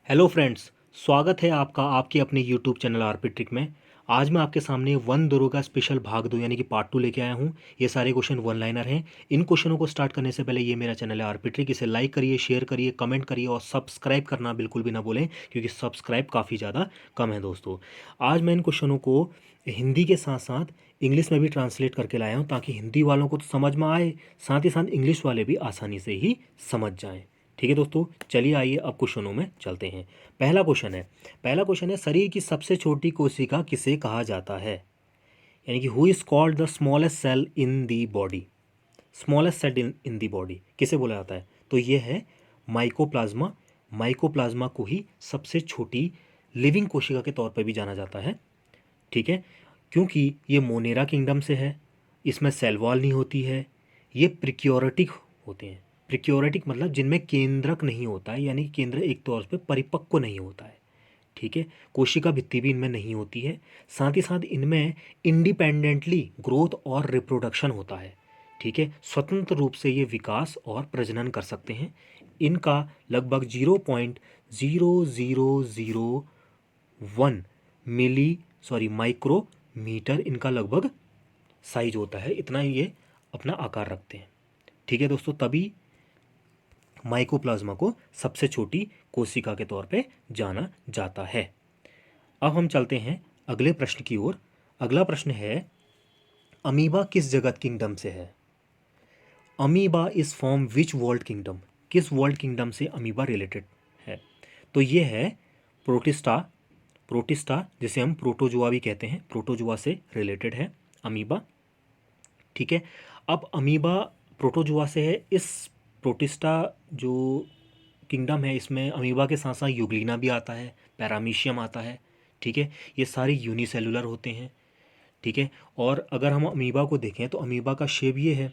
Hello friends, स्वागत है आपका आपके अपने यूट्यूब चैनल आरपी ट्रिक में। आज मैं आपके सामने वन दरोगा स्पेशल भाग 2 यानी कि पार्ट 2 लेके आया हूँ। ये सारे क्वेश्चन वन लाइनर हैं। इन क्वेश्चनों को स्टार्ट करने से पहले ये मेरा चैनल है आरपी ट्रिक, इसे लाइक करिए, शेयर करिए, कमेंट करिए और सब्सक्राइब करना बिल्कुल भी ना भूलें, क्योंकि सब्सक्राइब काफ़ी ज़्यादा कम है दोस्तों। आज मैं इन क्वेश्चनों को हिंदी के साथ साथ इंग्लिश में भी ट्रांसलेट करके लाया हूँ, ताकि हिंदी वालों को तो समझ में आए, साथ ही साथ इंग्लिश वाले भी आसानी से ही समझ जाएँ। ठीक है दोस्तों, चलिए आइए अब क्वेश्चनों में चलते हैं। पहला क्वेश्चन है शरीर की सबसे छोटी कोशिका किसे कहा जाता है, यानी कि who is called the smallest cell in the body. Smallest cell in the body किसे बोला जाता है, तो ये है माइकोप्लाज्मा। माइकोप्लाज्मा को ही सबसे छोटी लिविंग कोशिका के तौर पर भी जाना जाता है। ठीक है, क्योंकि ये मोनेरा किंगडम से है, इसमें सेल वॉल नहीं होती है, ये प्रिक्योरेटिक होते हैं। प्रिक्योरेटिक मतलब जिनमें केंद्रक नहीं होता है, यानी कि केंद्र एक तौर पे परिपक्व नहीं होता है। ठीक है, कोशिका भित्ति भी इनमें नहीं होती है। साथ ही साथ इनमें इंडिपेंडेंटली ग्रोथ और रिप्रोडक्शन होता है। ठीक है, स्वतंत्र रूप से ये विकास और प्रजनन कर सकते हैं। इनका लगभग 0.0001 माइक्रोमीटर इनका लगभग साइज होता है, इतना ये अपना आकार रखते हैं। ठीक है दोस्तों, तभी माइकोप्लाज्मा को सबसे छोटी कोशिका के तौर पे जाना जाता है। अब हम चलते हैं अगले प्रश्न की ओर। अगला प्रश्न है अमीबा किस जगत किंगडम से है। Amoeba is from which world kingdom, किस वर्ल्ड किंगडम से अमीबा रिलेटेड है, तो ये है प्रोटिस्टा। प्रोटिस्टा जिसे हम प्रोटोजुआ भी कहते हैं, प्रोटोजुआ से रिलेटेड है अमीबा। ठीक है, अब अमीबा प्रोटोजुआ से है। इस प्रोटिस्टा जो किंगडम है, इसमें अमीबा के साथ साथ यूग्लिना भी आता है, पैरामीशियम आता है। ठीक है, ये सारे यूनिसेलुलर होते हैं। ठीक है, और अगर हम अमीबा को देखें तो अमीबा का शेप ये है।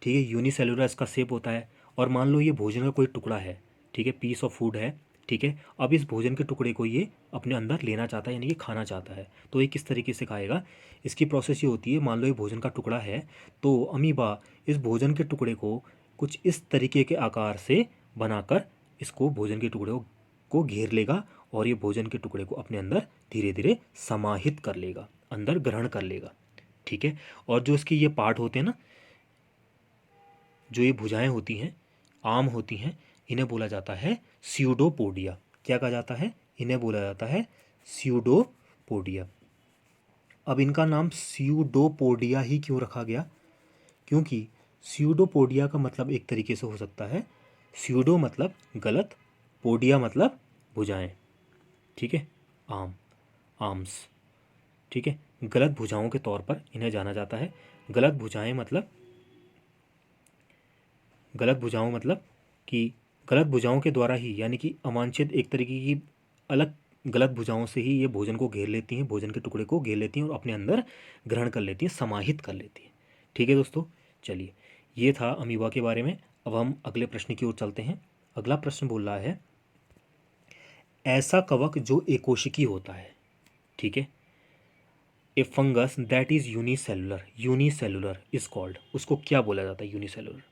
ठीक है, यूनिसेलुलर इसका शेप होता है। और मान लो ये भोजन का कोई टुकड़ा है, ठीक है, पीस ऑफ फूड है। ठीक है, अब इस भोजन के टुकड़े को ये अपने अंदर लेना चाहता है, यानी कि खाना चाहता है। तो ये किस तरीके से खाएगा, इसकी प्रोसेस ये होती है। मान लो ये भोजन का टुकड़ा है, तो अमीबा इस भोजन के टुकड़े को कुछ इस तरीके के आकार से बनाकर इसको भोजन के टुकड़े को घेर लेगा, और ये भोजन के टुकड़े को अपने अंदर धीरे धीरे समाहित कर लेगा, अंदर ग्रहण कर लेगा। ठीक है, और जो इसके ये पार्ट होते हैं ना, जो ये भुजाएं होती हैं, आम होती हैं, इन्हें बोला जाता है स्यूडोपोडिया। क्या कहा जाता है, इन्हें बोला जाता है स्यूडोपोडिया। अब इनका नाम स्यूडोपोडिया ही क्यों रखा गया, क्योंकि स्यूडोपोडिया का मतलब एक तरीके से हो सकता है, स्यूडो मतलब गलत, पोडिया मतलब भुजाएं। ठीक है, आम, आर्म्स। ठीक है, गलत भुजाओं के तौर पर इन्हें जाना जाता है। गलत भुजाएं मतलब, गलत भुजाओं मतलब कि गलत भुजाओं के द्वारा ही, यानी कि अवांछित एक तरीके की अलग गलत भुजाओं से ही ये भोजन को घेर लेती हैं, भोजन के टुकड़े को घेर लेती हैं और अपने अंदर ग्रहण कर लेती हैं, समाहित कर लेती हैं। ठीक है दोस्तों, चलिए, ये था अमीबा के बारे में। अब हम अगले प्रश्न की ओर चलते हैं। अगला प्रश्न बोल रहा है ऐसा कवक जो एकोशिकी होता है। ठीक है, a fungus that is unicellular, unicellular is called, उसको क्या बोला जाता है, यूनिसेलुलर।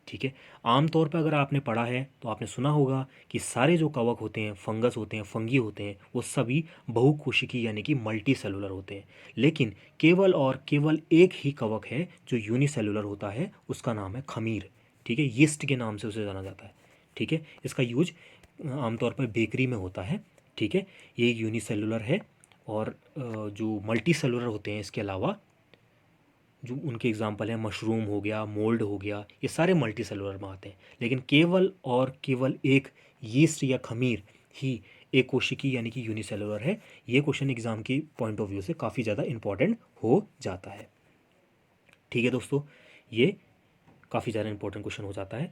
ठीक है, आमतौर पर अगर आपने पढ़ा है तो आपने सुना होगा कि सारे जो कवक होते हैं, फंगस होते हैं, फंगी होते हैं, वो सभी बहुकोशिकी यानी कि मल्टी सेलुलर होते हैं। लेकिन केवल और केवल एक ही कवक है जो यूनिसेलुलर होता है, उसका नाम है खमीर। ठीक है, यीस्ट के नाम से उसे जाना जाता है। ठीक है, इसका यूज आमतौर पर बेकरी में होता है। ठीक है, ये यूनिसेलुलर है। और जो मल्टी सेलुलर होते हैं, इसके अलावा जो उनके एग्जाम्पल हैं, मशरूम हो गया, मोल्ड हो गया, ये सारे मल्टी सेलुलर में आते हैं। लेकिन केवल और केवल एक यीस्ट या खमीर ही एक कोशिकी यानी कि यूनिसेलुलर है। ये क्वेश्चन एग्जाम की पॉइंट ऑफ व्यू से काफ़ी ज़्यादा इंपॉर्टेंट हो जाता है। ठीक है दोस्तों, ये काफ़ी ज़्यादा इंपॉर्टेंट क्वेश्चन हो जाता है।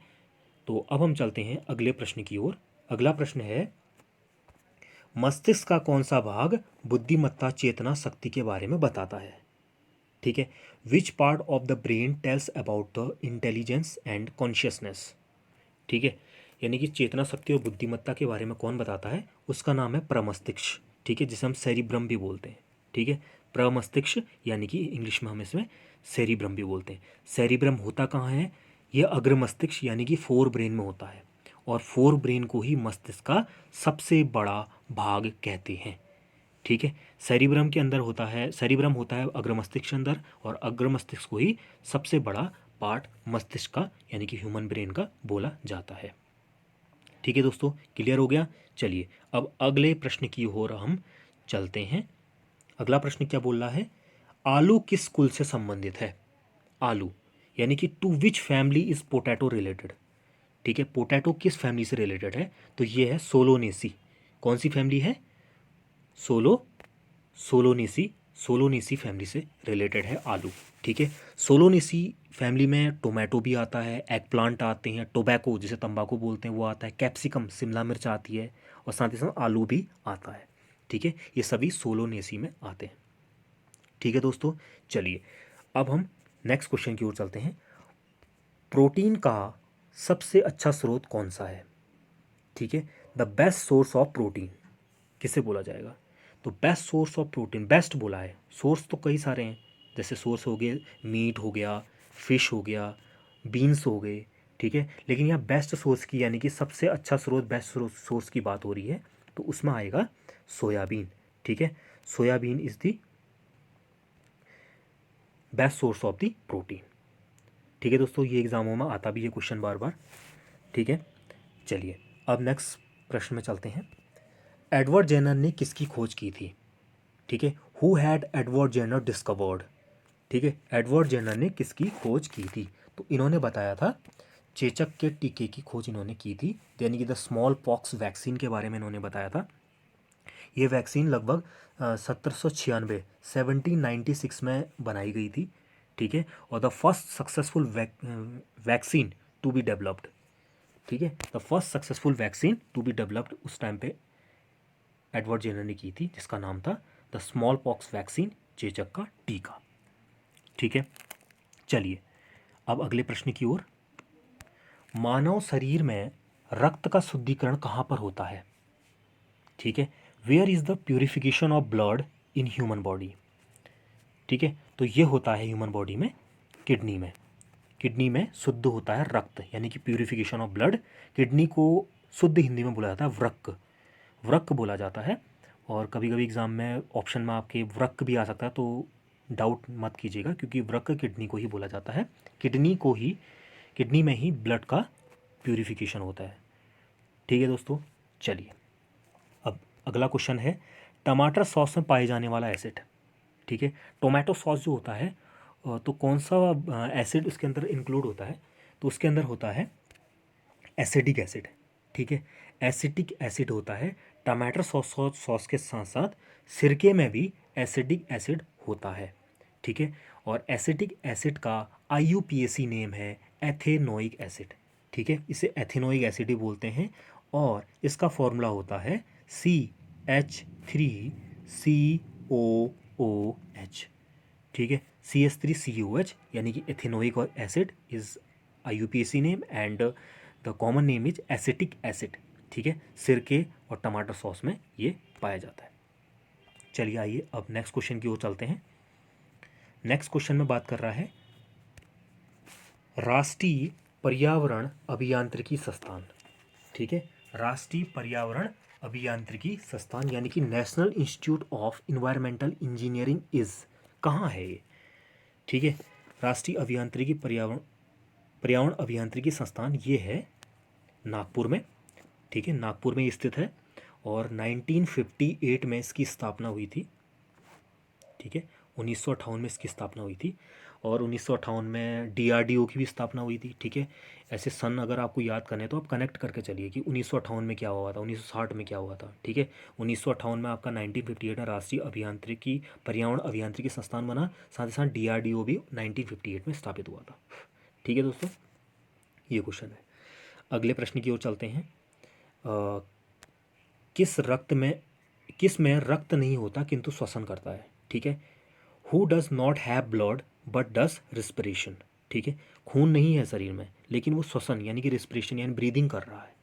तो अब हम चलते हैं अगले प्रश्न की ओर। अगला प्रश्न है मस्तिष्क का कौन सा भाग बुद्धिमत्ता, चेतना, शक्ति के बारे में बताता है। ठीक है, which part of the brain tells about the intelligence and consciousness. ठीक है, यानी कि चेतना, शक्ति और बुद्धिमत्ता के बारे में कौन बताता है, उसका नाम है प्रमस्तिष्क। ठीक है, जिसे हम सेरिब्रम भी बोलते हैं। ठीक है, प्रमस्तिष्क यानी कि इंग्लिश में हम इसमें सेरिब्रम भी बोलते हैं। सेरिब्रम होता कहाँ है, यह अग्र मस्तिष्क यानी कि फोर ब्रेन में होता है। और फोर ब्रेन को ही मस्तिष्क का सबसे बड़ा भाग कहते हैं। ठीक है, सेरिब्रम के अंदर होता है, सेरिब्रम होता है अग्र मस्तिष्क के अंदर, और अग्र मस्तिष्क को ही सबसे बड़ा पार्ट मस्तिष्क का यानी कि ह्यूमन ब्रेन का बोला जाता है। ठीक है दोस्तों, क्लियर हो गया। चलिए अब अगले प्रश्न की ओर हम चलते हैं। अगला प्रश्न क्या बोल रहा है, आलू किस कुल से संबंधित है। आलू यानी कि to which family is potato related. ठीक है, पोटैटो किस फैमिली से रिलेटेड है, तो ये है सोलोनेसी। कौन सी फैमिली है, सोलोनेसी, सोलोनेसी फैमिली से रिलेटेड है आलू। ठीक है, सोलोनेसी फैमिली में टोमेटो भी आता है, एग प्लांट आते हैं, टोबैको जिसे तंबाकू बोलते हैं वो आता है, कैप्सिकम शिमला मिर्च आती है, और साथ ही साथ आलू भी आता है। ठीक है, ये सभी सोलोनेसी में आते हैं। ठीक है दोस्तों, चलिए अब हम नेक्स्ट क्वेश्चन की ओर चलते हैं। प्रोटीन का सबसे अच्छा स्रोत कौन सा है। ठीक है, the best source of protein किसे बोला जाएगा, तो best source of protein, best बोला है, सोर्स तो कई सारे हैं, जैसे सोर्स हो गए मीट हो गया, फिश हो गया, बीन्स हो गए। ठीक है, लेकिन यहाँ बेस्ट सोर्स की यानी कि सबसे अच्छा स्रोत, बेस्ट सोर्स की बात हो रही है, तो उसमें आएगा सोयाबीन। ठीक है, soybean is the best source of the protein. ठीक है दोस्तों, ये एग्जामों में आता भी है क्वेश्चन बार बार। ठीक है, चलिए अब नेक्स्ट प्रश्न में चलते हैं। एडवर्ड जेनर ने किसकी खोज की थी। ठीक है, who had Edward Jenner discovered. ठीक है, एडवर्ड जेनर ने किसकी खोज की थी, तो इन्होंने बताया था चेचक के टीके की खोज इन्होंने की थी, यानी कि द स्मॉल पॉक्स वैक्सीन के बारे में इन्होंने बताया था। ये वैक्सीन लगभग 1796 1796 में बनाई गई थी। ठीक है, और the first successful vaccine to be developed. ठीक है, the first successful vaccine to be developed उस टाइम पे एडवर्ड जेनर ने की थी, जिसका नाम था द स्मॉल पॉक्स वैक्सीन, चेचक का टीका। ठीक है, चलिए अब अगले प्रश्न की ओर। मानव शरीर में रक्त का शुद्धिकरण कहाँ पर होता है। ठीक है, where is the purification of blood in human body. ठीक है, तो ये होता है ह्यूमन बॉडी में किडनी में। किडनी में शुद्ध होता है रक्त, यानी कि प्यूरिफिकेशन ऑफ ब्लड। किडनी को शुद्ध हिंदी में बोला जाता है वृक्क, वृक्क बोला जाता है। और कभी कभी एग्जाम में ऑप्शन में आपके वृक्क भी आ सकता है, तो डाउट मत कीजिएगा, क्योंकि वृक्क किडनी को ही बोला जाता है। किडनी को ही, किडनी में ही ब्लड का प्यूरिफिकेशन होता है। ठीक है दोस्तों, चलिए अब अगला क्वेश्चन है, टमाटर सॉस में पाए जाने वाला एसिड। ठीक है, टोमेटो सॉस जो होता है तो कौन सा एसिड उसके अंदर इंक्लूड होता है, तो उसके अंदर होता है एसिडिक एसिड। ठीक है, एसिटिक एसिड होता है। टमाटर सॉस के साथ साथ सिरके में भी एसिडिक एसिड होता है। ठीक है, और एसिडिक एसिड का IUPAC नेम है एथेनोइक एसिड। ठीक है, इसे एथेनोइक एसिड ही बोलते हैं, और इसका फॉर्मूला होता है CH3COOH। ठीक है, CH3COH यानी कि ethanoic acid is IUPAC name, and the common name is acetic acid. ठीक है, सिरके और टमाटर सॉस में ये पाया जाता है। चलिए आइए अब नेक्स्ट क्वेश्चन की ओर चलते हैं। नेक्स्ट क्वेश्चन में बात कर रहा है राष्ट्रीय पर्यावरण अभियांत्रिकी संस्थान। ठीक है, राष्ट्रीय पर्यावरण अभियांत्रिकी संस्थान यानी कि national institute of environmental engineering is कहाँ है ये। ठीक है, राष्ट्रीय अभियांत्रिकी पर्यावरण पर्यावरण अभियांत्रिकी संस्थान ये है नागपुर में। ठीक है, नागपुर में स्थित है, और 1958 में इसकी स्थापना हुई थी। ठीक है, 1958 में इसकी स्थापना हुई थी, और 1958 में DRDO की भी स्थापना हुई थी। ठीक है, ऐसे सन अगर आपको याद करने तो आप कनेक्ट करके चलिए कि 1958 में क्या हुआ था, 1960 में क्या हुआ था। ठीक है, 1958 में आपका 1958 में राष्ट्रीय अभियांत्रिकी पर्यावरण अभियांत्रिकी संस्थान बना, साथ ही साथ DRDO भी 1958 में स्थापित हुआ था। ठीक है दोस्तों, ये क्वेश्चन है। अगले प्रश्न की ओर चलते हैं। किस में रक्त नहीं होता किंतु श्वसन करता है। ठीक है, who does not have blood but does respiration. ठीक है, खून नहीं है शरीर में, लेकिन वो श्वसन यानी कि रिस्पिरेशन यानी ब्रीदिंग कर रहा है।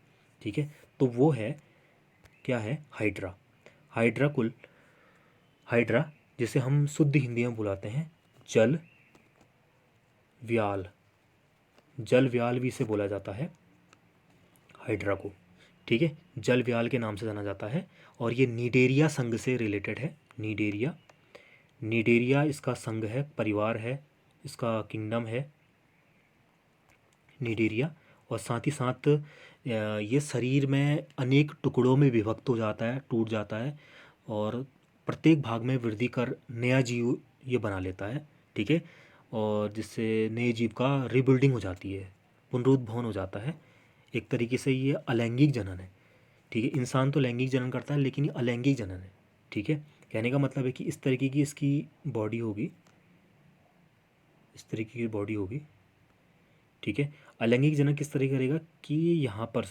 ठीक है, तो वो है क्या है, हाइड्रा। हाइड्रा जिसे हम शुद्ध हिंदी में बुलाते हैं जल व्याल, जल व्याल भी इसे बोला जाता है। हाइड्रा को, ठीक है, जल व्याल के नाम से जाना जाता है और ये निडेरिया संघ से रिलेटेड है। निडेरिया, निडेरिया इसका संघ है, परिवार है, इसका किंगडम है निडेरिया। और साथ ही साथ ये शरीर में अनेक टुकड़ों में विभक्त हो जाता है, टूट जाता है और प्रत्येक भाग में वृद्धि कर नया जीव ये बना लेता है, ठीक है, और जिससे नए जीव का रिबिल्डिंग हो जाती है, पुनरुद्भवन हो जाता है। एक तरीके से ये अलैंगिक जनन है, ठीक है। इंसान तो लैंगिक जनन करता है लेकिन ये अलैंगिक जनन है, ठीक है। कहने का मतलब है कि इस तरीके की इसकी बॉडी होगी, इस तरीके की बॉडी होगी, ठीक है। अलैंगिक जनन किस तरह करेगा कि यहाँ पर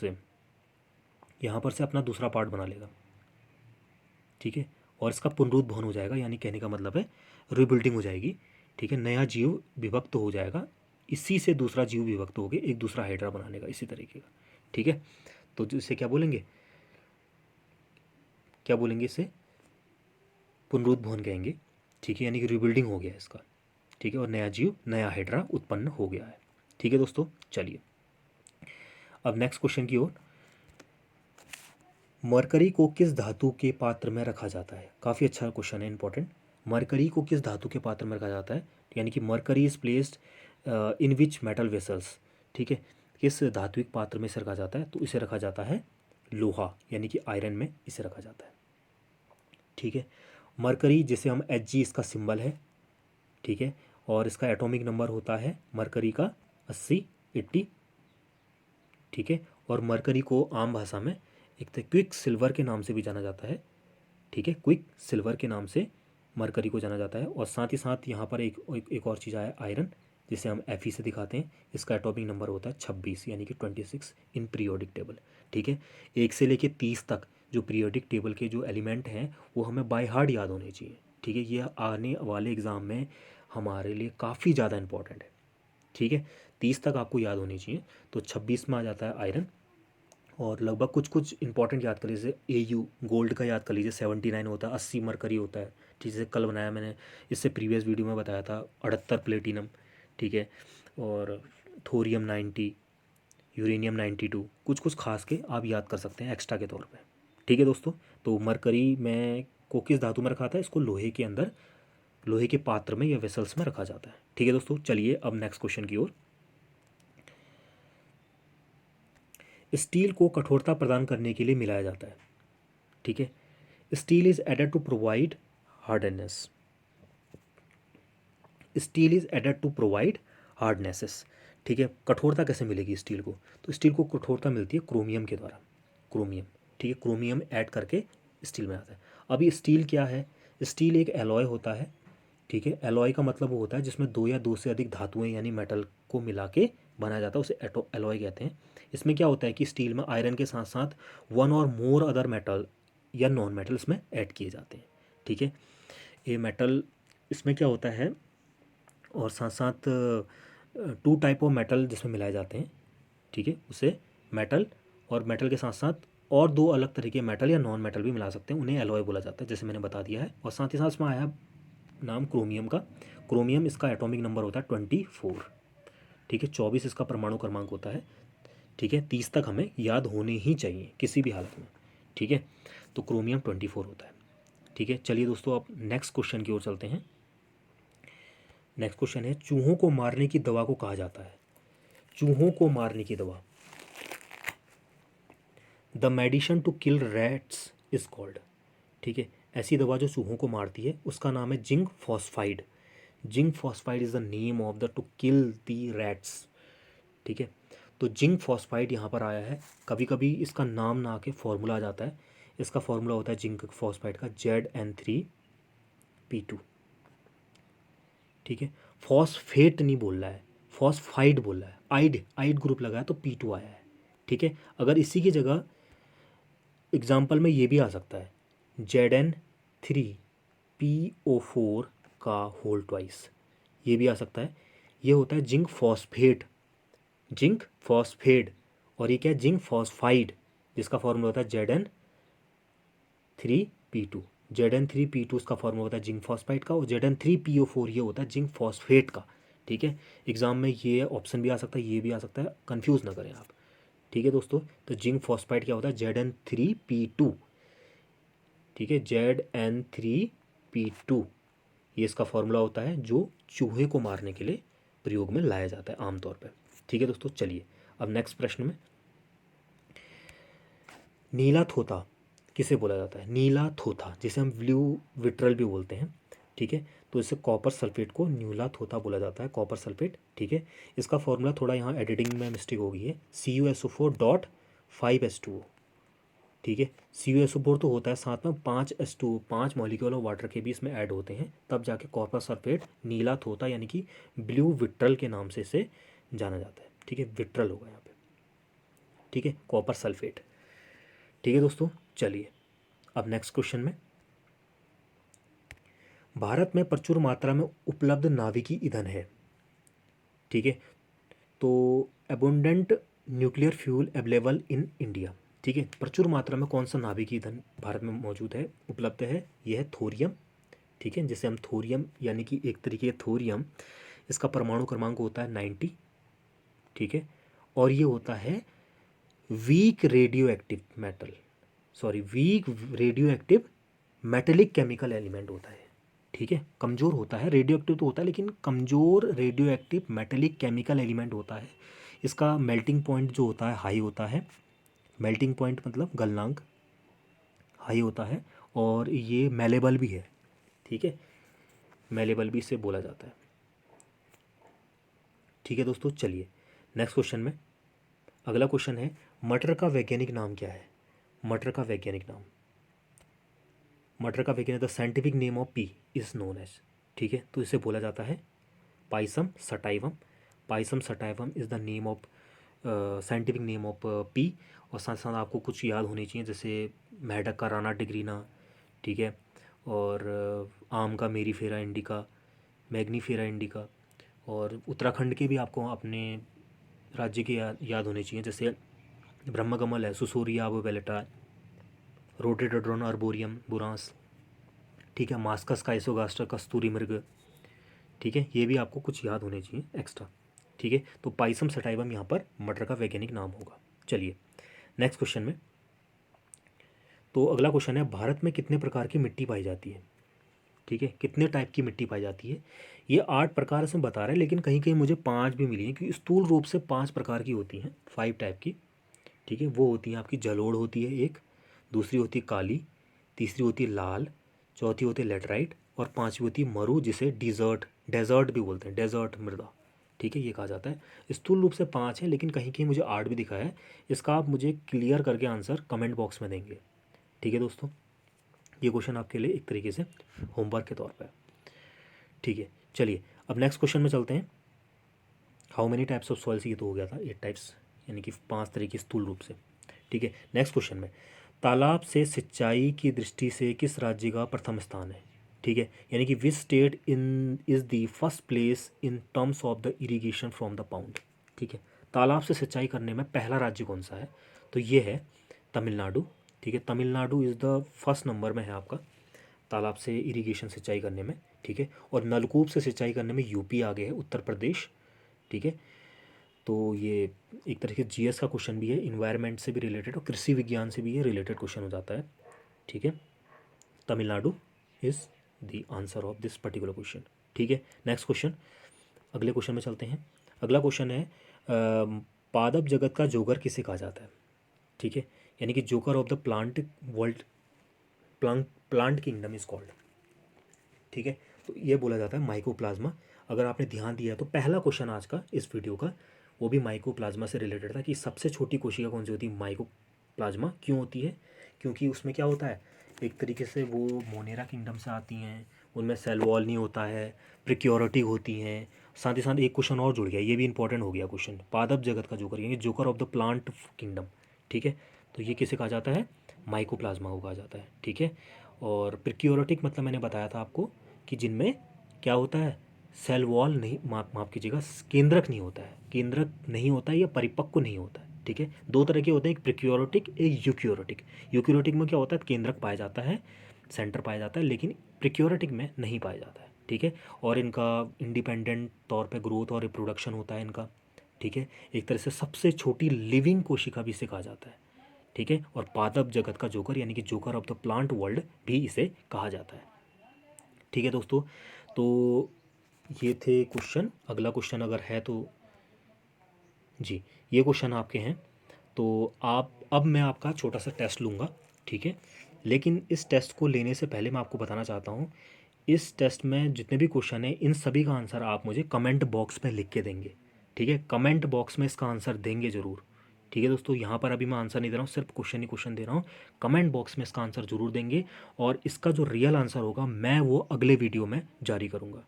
से अपना दूसरा पार्ट बना लेगा, ठीक है, और इसका पुनरुद्भवन हो जाएगा, यानी कहने का मतलब है रिबिल्डिंग हो जाएगी, ठीक है। नया जीव विभक्त हो जाएगा, इसी से दूसरा जीव विभक्त हो गया, एक दूसरा हाइड्रा बना लेगा इसी तरीके का, ठीक है। तो इसे क्या बोलेंगे, क्या बोलेंगे, इसे पुनरुद्भवन कहेंगे, ठीक है, यानी कि रिबिल्डिंग हो गया इसका, ठीक है, और नया जीव, नया हाइड्रा उत्पन्न हो गया है, ठीक है दोस्तों। चलिए अब नेक्स्ट क्वेश्चन की ओर। मरकरी को किस धातु के पात्र में रखा जाता है? काफ़ी अच्छा क्वेश्चन है, इंपॉर्टेंट। मरकरी को किस धातु के पात्र में रखा जाता है, यानी कि mercury is placed in which metal vessels, ठीक है, किस धात्विक पात्र में इसे रखा जाता है? तो इसे रखा जाता है लोहा, यानी कि आयरन में इसे रखा जाता है, ठीक है। मरकरी जिसे हम Hg इसका सिंबल है, ठीक है, और इसका एटॉमिक नंबर होता है मरकरी का 80, ठीक है। और मरकरी को आम भाषा में एक तो क्विक सिल्वर के नाम से भी जाना जाता है, ठीक है, क्विक सिल्वर के नाम से मरकरी को जाना जाता है। और साथ ही साथ यहाँ पर एक और चीज़ आया आयरन, जिसे हम Fe से दिखाते हैं, इसका एटॉमिक नंबर होता है 26, यानी कि 26 इन पीरियोडिक टेबल, ठीक है। 1 से लेकर 30 तक जो पीरियोडिक टेबल के जो एलिमेंट हैं वो हमें बाय हार्ट याद होने चाहिए, ठीक है। ये आने वाले एग्ज़ाम में हमारे लिए काफ़ी ज़्यादा इंपॉर्टेंट है, ठीक है। 30 तक आपको याद होनी चाहिए। तो 26 में आ जाता है आयरन, और लगभग कुछ कुछ इंपॉर्टेंट याद कर लीजिए, AU गोल्ड का याद कर लीजिए, 79 होता है, 80 मरकरी होता है, ठीक है, कल बनाया मैंने, इससे प्रीवियस वीडियो में बताया था, 78 प्लेटिनम, ठीक है, और थोरियम 90, यूरेनियम 92, कुछ कुछ खास के आप याद कर सकते हैं एक्स्ट्रा के तौर पे, ठीक है दोस्तों। तो मरकरी में को किस धातु में रखा था? इसको लोहे के अंदर, लोहे के पात्र में या वेसल्स में रखा जाता है, ठीक है दोस्तों। चलिए अब नेक्स्ट क्वेश्चन की ओर। स्टील को कठोरता प्रदान करने के लिए मिलाया जाता है, ठीक है। Steel is added to provide hardness, steel is added to provide hardnesses, ठीक है। कठोरता कैसे मिलेगी स्टील को? तो स्टील को कठोरता मिलती है क्रोमियम के द्वारा, क्रोमियम, ठीक है, क्रोमियम ऐड करके स्टील में आता है। अभी स्टील क्या है? स्टील एक एलॉय होता है, ठीक है। एलॉय का मतलब वो होता है जिसमें 2 या 2 से अधिक धातुएं यानी मेटल को मिला के बनाया जाता है, उसे एलॉय कहते हैं। इसमें क्या होता है कि स्टील में आयरन के साथ साथ 1 और मोर अदर मेटल या नॉन मेटल इसमें ऐड किए जाते हैं, ठीक है। ये मेटल इसमें क्या होता है, और साथ साथ 2 टाइप ऑफ मेटल जिसमें मिलाए जाते हैं, ठीक है, उसे मेटल, और मेटल के साथ साथ और 2 अलग तरह के मेटल या नॉन मेटल भी मिला सकते हैं, उन्हें एलॉय बोला जाता है, जैसे मैंने बता दिया है। और साथ ही साथ इसमें आया नाम क्रोमियम का। क्रोमियम इसका एटॉमिक नंबर होता है 24, ठीक है, 24 इसका परमाणु क्रमांक होता है, ठीक है। 30 तक हमें याद होने ही चाहिए किसी भी हालत में, ठीक है। तो क्रोमियम 24 होता है, ठीक है। चलिए दोस्तों अब नेक्स्ट क्वेश्चन की ओर चलते हैं। नेक्स्ट क्वेश्चन है, चूहों को मारने की दवा को कहा जाता है? चूहों को मारने की दवा, the medicine to kill rats is called, ठीक है। ऐसी दवा जो चूहों को मारती है उसका नाम है zinc phosphide. Zinc phosphide is the name of the to kill the rats, ठीक है। तो जिंक फॉस्फाइड यहाँ पर आया है, कभी कभी इसका नाम ना आके फॉर्मूला आ जाता है। इसका फॉर्मूला होता है जिंक फॉस्फाइड का Zn3P2, ठीक है। फॉस्फेट नहीं बोल रहा है, फॉस्फाइड बोल रहा है, आइड आइड ग्रुप लगाया तो P2 आया है, ठीक है। अगर इसी की जगह एग्जाम्पल में ये भी आ सकता है Zn3PO4 का होल ट्वाइस, ये भी आ सकता है। ये होता है जिंक फॉस्फेट, जिंक फॉस्फेट, और ये क्या है? जिंक फॉस्फाइड, जिसका फॉर्मूला होता है Zn3P2। Zn3P2 इसका फॉर्मूला होता है जिंक फॉस्फाइड का, और Zn3PO4 ये होता है जिंक फॉस्फेट का, ठीक है। एग्जाम में ये ऑप्शन भी आ सकता है, ये भी आ सकता है, कंफ्यूज ना करें आप, ठीक है दोस्तों, तो जिंक फॉस्फाइड क्या होता है, Zn3P2, ठीक है, Zn3P2, ये इसका फॉर्मूला होता है जो चूहे को मारने के लिए प्रयोग में लाया जाता है आमतौर पर। ठीक है दोस्तों, चलिए अब नेक्स्ट प्रश्न में, नीला थोथा किसे बोला जाता है, नीला थोथा जिसे हम ब्लू विट्रल भी बोलते हैं, ठीक है, तो इसे कॉपर सल्फेट को नीला थोथा बोला जाता है, कॉपर सल्फेट। ठीक है, इसका फॉर्मूला थोड़ा यहाँ एडिटिंग में मिस्टेक हो गई है, CuSO4.5H2O। ठीक है, CuSO4 तो होता है, साथ में 5H2O, 5 मॉलिक्यूल ऑफ वाटर के भी इसमें ऐड होते हैं, तब जाके कॉपर सल्फेट नीला थोथा यानी कि ब्लू विट्रल के नाम से इसे जाना जाता है। ठीक है, विट्रल होगा यहाँ पे, ठीक है, कॉपर सल्फेट। ठीक है दोस्तों, चलिए अब नेक्स्ट क्वेश्चन में, भारत में प्रचुर मात्रा में उपलब्ध नाभिकीय ईंधन है। ठीक है, तो abundant nuclear fuel available in India. ठीक है, प्रचुर मात्रा में कौन सा नाभिकीय ईंधन भारत में मौजूद है, उपलब्ध है, यह है थोरियम। ठीक है, जिसे हम थोरियम यानी कि एक तरीके का थोरियम, इसका परमाणु क्रमांक होता है 90। ठीक है, और ये होता है weak radioactive metal, sorry weak radioactive metallic chemical element होता है। ठीक है, कमज़ोर होता है, रेडियो एक्टिव तो होता है लेकिन कमज़ोर radio active metallic chemical element होता है। इसका मेल्टिंग पॉइंट जो होता है हाई होता है, मेल्टिंग पॉइंट मतलब गलनांक हाई होता है, और ये मेलेबल भी है। ठीक है, मेलेबल भी इसे बोला जाता है। ठीक है दोस्तों, चलिए नेक्स्ट क्वेश्चन में, अगला क्वेश्चन है, मटर का वैज्ञानिक नाम क्या है, मटर का वैज्ञानिक नाम, मटर का वैज्ञानिक the scientific name of pea is known as. ठीक है, तो इसे बोला जाता है pisum sativum, pisum sativum is the name of scientific name of pea. और साथ साथ आपको कुछ याद होनी चाहिए, जैसे मेढक का राना डिग्रीना, ठीक है, और आम का मेरीफेरा इंडिका, मैग्नीफेरा इंडिका, और उत्तराखंड के भी आपको अपने राज्य के याद होने चाहिए, जैसे ब्रह्मकमल है, सुसोरिया आबोवेलेटा, रोडेडोड्रोन आर्बोरियम बुरांस, ठीक है, मास्कस का इसोगास्टर कस्तूरी मृग। ठीक है, ये भी आपको कुछ याद होने चाहिए एक्स्ट्रा। ठीक है, तो पाइसम सटाइवम यहाँ पर मटर का वैज्ञानिक नाम होगा। चलिए नेक्स्ट क्वेश्चन में, तो अगला क्वेश्चन है, भारत में कितने प्रकार की मिट्टी पाई जाती है। ठीक है, कितने टाइप की मिट्टी पाई जाती है, ये 8 प्रकार से बता रहे हैं, लेकिन कहीं कहीं मुझे 5 भी मिली हैं, क्योंकि स्थूल रूप से 5 प्रकार की होती हैं, 5 टाइप की। ठीक है, वो होती हैं आपकी जलोढ़ होती है एक, दूसरी होती है काली, तीसरी होती है लाल, चौथी होती है लेटराइट, और पांचवी होती है मरु, जिसे डेजर्ट भी बोलते हैं, डेजर्ट मृदा। ठीक है, ये कहा जाता है। स्थूल रूप से 5 है, लेकिन कहीं कहीं मुझे 8 भी दिखा है। इसका आप मुझे क्लियर करके आंसर कमेंट बॉक्स में देंगे। ठीक है दोस्तों, ये क्वेश्चन आपके लिए एक तरीके से होमवर्क के तौर पर। ठीक है, चलिए अब नेक्स्ट क्वेश्चन में चलते हैं, how many types of soils, ये तो हो गया था 8 टाइप्स, यानी कि 5 तरीके स्थूल रूप से। ठीक है, नेक्स्ट क्वेश्चन में, तालाब से सिंचाई की दृष्टि से किस राज्य का प्रथम स्थान है। ठीक है, यानी कि which state in is the first place in terms of the irrigation from the pound. ठीक है, तालाब से सिंचाई करने में पहला राज्य कौन सा है, तो ये है तमिलनाडु। ठीक है, Tamil Nadu is the first number में है आपका तालाब से इरिगेशन सिंचाई करने में। ठीक है, और नलकूप से सिंचाई करने में यूपी आगे है, उत्तर प्रदेश। ठीक है, तो ये एक तरह के जीएस का क्वेश्चन भी है, इन्वायरमेंट से भी रिलेटेड और कृषि विज्ञान से भी ये रिलेटेड क्वेश्चन हो जाता है। ठीक है, Tamil Nadu is the answer of this particular question. ठीक है, नेक्स्ट क्वेश्चन, अगले क्वेश्चन में चलते हैं। अगला क्वेश्चन है, पादप जगत का जोकर किसे कहा जाता है। ठीक है, यानी कि joker of the plant world, plant kingdom is called. ठीक है, तो ये बोला जाता है माइकोप्लाज्मा। अगर आपने ध्यान दिया तो पहला क्वेश्चन आज का इस वीडियो का वो भी माइकोप्लाज्मा से रिलेटेड था, कि सबसे छोटी कोशिका कौन सी होती है, माइकोप्लाज्मा क्यों होती है, क्योंकि उसमें क्या होता है, एक तरीके से वो मोनेरा किंगडम से आती हैं, उनमें सेल वॉल नहीं होता है, प्रिक्योरिटिक होती हैं। साथ ही साथ एक क्वेश्चन और जुड़ गया, ये भी इंपॉर्टेंट हो गया क्वेश्चन, पादप जगत का जोकर यानी joker of the plant kingdom. ठीक है, तो ये किसे कहा जाता है, माइकोप्लाज्मा को कहा जाता है। ठीक है, और प्रिक्योरिटिक मतलब मैंने बताया था आपको कि जिनमें क्या होता है, सेल वॉल नहीं, माफ कीजिएगा, केंद्रक नहीं होता है, केंद्रक नहीं होता है या परिपक्व नहीं होता है। ठीक है, 2 तरह के होते हैं, एक प्रिक्योरिटिक, एक यूक्योरिटिक। यूक्योरिटिक में क्या होता है, केंद्रक पाया जाता है, सेंटर पाया जाता है, लेकिन प्रिक्योरिटिक में नहीं पाया जाता है। ठीक है, और इनका इंडिपेंडेंट तौर पे ग्रोथ और रिप्रोडक्शन होता है इनका। ठीक है। एक तरह से सबसे छोटी लिविंग कोशिका भी इसे कहा जाता है, ठीक है। और पादप जगत का जोकर यानी कि joker of the plant world भी इसे कहा जाता है, ठीक है दोस्तों। तो ये थे क्वेश्चन। अगला क्वेश्चन अगर है तो जी, ये क्वेश्चन आपके हैं। तो आप अब मैं आपका छोटा सा टेस्ट लूँगा, ठीक है। लेकिन इस टेस्ट को लेने से पहले मैं आपको बताना चाहता हूँ, इस टेस्ट में जितने भी क्वेश्चन हैं इन सभी का आंसर आप मुझे कमेंट बॉक्स में लिख के देंगे, ठीक है। कमेंट बॉक्स में इसका आंसर देंगे ज़रूर, ठीक है दोस्तों। यहाँ पर अभी मैं आंसर नहीं दे रहा हूँ, सिर्फ क्वेश्चन ही क्वेश्चन दे रहा हूँ। कमेंट बॉक्स में इसका आंसर ज़रूर देंगे और इसका जो रियल आंसर होगा मैं वो अगले वीडियो में जारी करूँगा,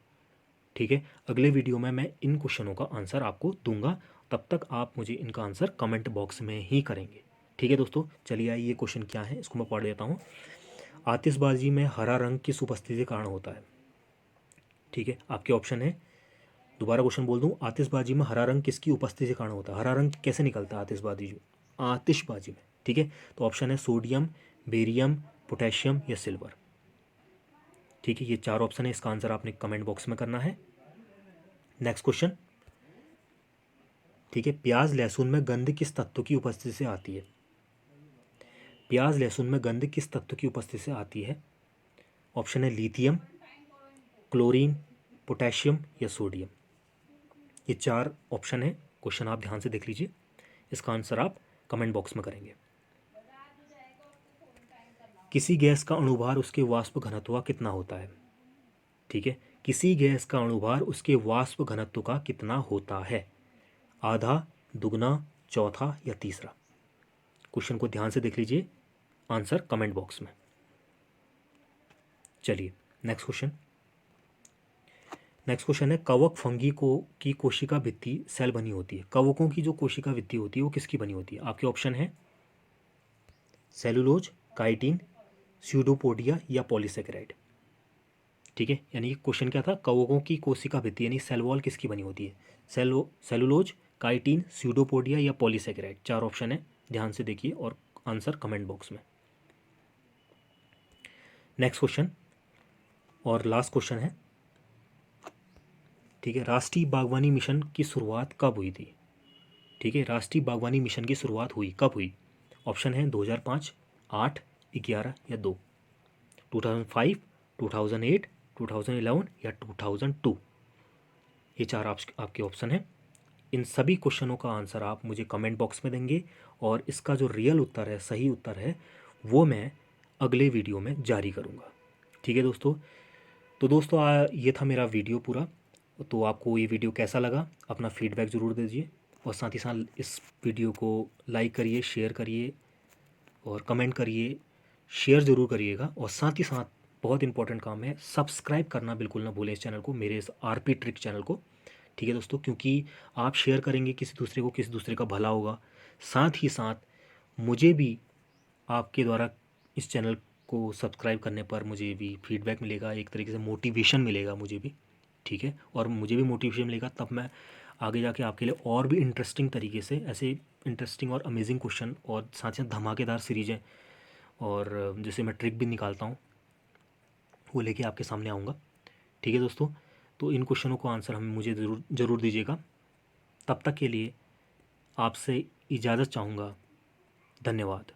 ठीक है। अगले वीडियो में मैं इन क्वेश्चनों का आंसर आपको दूंगा, तब तक आप मुझे इनका आंसर कमेंट बॉक्स में ही करेंगे, ठीक है दोस्तों। चलिए आइए, ये क्वेश्चन क्या है इसको मैं पढ़ लेता हूँ। आतिशबाजी में हरा रंग किस उपस्थिति के कारण होता है, ठीक है। आपके ऑप्शन है, दोबारा क्वेश्चन बोल दूँ, आतिशबाजी में हरा रंग किसकी उपस्थिति के कारण होता है, हरा रंग कैसे निकलता है आतिशबाजी में, ठीक है। तो ऑप्शन है सोडियम, बेरियम, पोटेशियम या सिल्वर, ठीक है। ये 4 ऑप्शन है, इसका आंसर आपने कमेंट बॉक्स में करना है। नेक्स्ट क्वेश्चन, ठीक है। प्याज लहसुन में गंध किस तत्व की उपस्थिति से आती है, प्याज लहसुन में गंध किस तत्व की उपस्थिति से आती है। ऑप्शन है लिथियम, क्लोरीन, पोटेशियम या सोडियम। ये 4 ऑप्शन है। क्वेश्चन आप ध्यान से देख लीजिए, इसका आंसर आप कमेंट बॉक्स में करेंगे। किसी गैस का अणुभार उसके वाष्प घनत्व का कितना होता है, ठीक है। किसी गैस का अणुभार उसके वाष्प घनत्व का कितना होता है, आधा, दुगना, चौथा या तीसरा। क्वेश्चन को ध्यान से देख लीजिए, आंसर कमेंट बॉक्स में। चलिए नेक्स्ट क्वेश्चन। नेक्स्ट क्वेश्चन है, कवक फंगी को की कोशिका भित्ति सेल बनी होती है। कवकों की जो कोशिका भित्ति होती है वो किसकी बनी होती है। आपके ऑप्शन है सेलुलोज, काइटिन, स्यूडोपोडिया या पॉलीसेकेराइड, ठीक है। यानी कि क्वेश्चन क्या था, कवकों की कोशिका भित्ति यानी सेल वॉल किसकी बनी होती है, सेलुलोज, काइटिन, स्यूडोपोडिया या पॉलीसेकेराइड। 4 ऑप्शन है, ध्यान से देखिए और आंसर कमेंट बॉक्स में। नेक्स्ट क्वेश्चन और लास्ट क्वेश्चन है, ठीक है। राष्ट्रीय बागवानी मिशन की शुरुआत कब हुई थी, ठीक है। राष्ट्रीय बागवानी मिशन की शुरुआत हुई कब हुई। ऑप्शन है 2005, 8, 11 या 2, 2005, 2008, 2011 या 2002। ये 4 आपके ऑप्शन हैं। इन सभी क्वेश्चनों का आंसर आप मुझे कमेंट बॉक्स में देंगे और इसका जो रियल उत्तर है, सही उत्तर है, वो मैं अगले वीडियो में जारी करूँगा, ठीक है दोस्तों। तो दोस्तों ये था मेरा वीडियो पूरा। तो आपको ये वीडियो कैसा लगा, अपना फीडबैक ज़रूर दीजिए और साथ ही साथ इस वीडियो को लाइक करिए, शेयर करिए और कमेंट करिए, शेयर ज़रूर करिएगा। और साथ ही साथ बहुत इंपॉर्टेंट काम है, सब्सक्राइब करना बिल्कुल ना भूलें इस चैनल को, मेरे इस आरपी ट्रिक चैनल को, ठीक है दोस्तों। क्योंकि आप शेयर करेंगे किसी दूसरे को, किसी दूसरे का भला होगा। साथ ही साथ मुझे भी आपके द्वारा इस चैनल को सब्सक्राइब करने पर मुझे भी फीडबैक मिलेगा, एक तरीके से मोटिवेशन मिलेगा मुझे भी, ठीक है। और मुझे भी मोटिवेशन मिलेगा, तब मैं आगे जाके आपके लिए और भी इंटरेस्टिंग तरीके से ऐसे इंटरेस्टिंग और अमेजिंग क्वेश्चन और साथ ही साथ धमाकेदार सीरीज़ें और जैसे मैं ट्रिक भी निकालता हूँ वो लेके आपके सामने आऊँगा, ठीक है दोस्तों। तो इन क्वेश्चनों को आंसर हमें मुझे ज़रूर दीजिएगा। तब तक के लिए आपसे इजाज़त चाहूँगा। धन्यवाद।